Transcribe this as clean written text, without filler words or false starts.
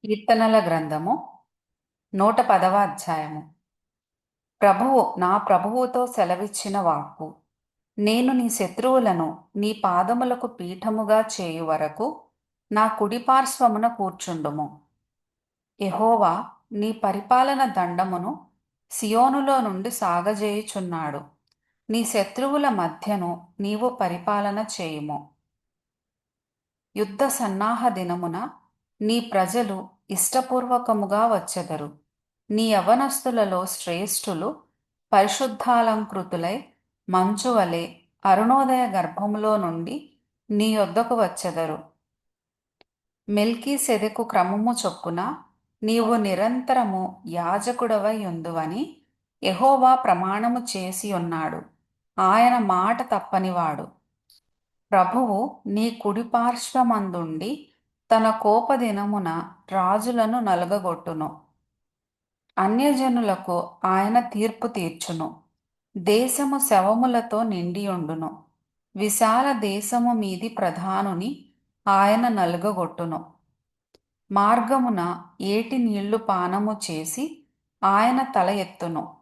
కీర్తనల గ్రంథము 110వ అధ్యాయము. నా ప్రభువుతో సెలవిచ్చిన వాక్కు. నేను నీ శత్రువులను నీ పాదములకు పీఠముగా చేయు వరకు నా కుడిపార్శ్వమున కూర్చుండుము. యెహోవా నీ పరిపాలన దండమును సియోనులో నుండి సాగజేయుచున్నాడు. నీ శత్రువుల మధ్యను నీవు పరిపాలన చేయుము. యుద్ధ సన్నాహ దినమున నీ ప్రజలు ఇష్టపూర్వకముగా వచ్చెదరు. నీ యవనస్తులలో శ్రేష్ఠులు పరిశుద్ధాలంకృతులై మంచువలె అరుణోదయ గర్భములో నుండి నీ యొద్దకు వచ్చెదరు. మెల్కీసెదెకు క్రమము చొప్పున నీవు నిరంతరము యాజకుడవై యుందువని యెహోవా ప్రమాణము చేసి ఉన్నాడు. ఆయన మాట తప్పనివాడు. ప్రభువు నీ కుడిపార్శ్వమందుండి తన కోపదినమున రాజులను నలుగగొట్టును. అన్యజనులకు ఆయన తీర్పు తీర్చును. దేశము శవములతో నిండియుండును. విశాల దేశము మీది ప్రధానుని ఆయన నలుగగొట్టును. మార్గమున ఏటి నీళ్లు పానము చేసి ఆయన తల ఎత్తును.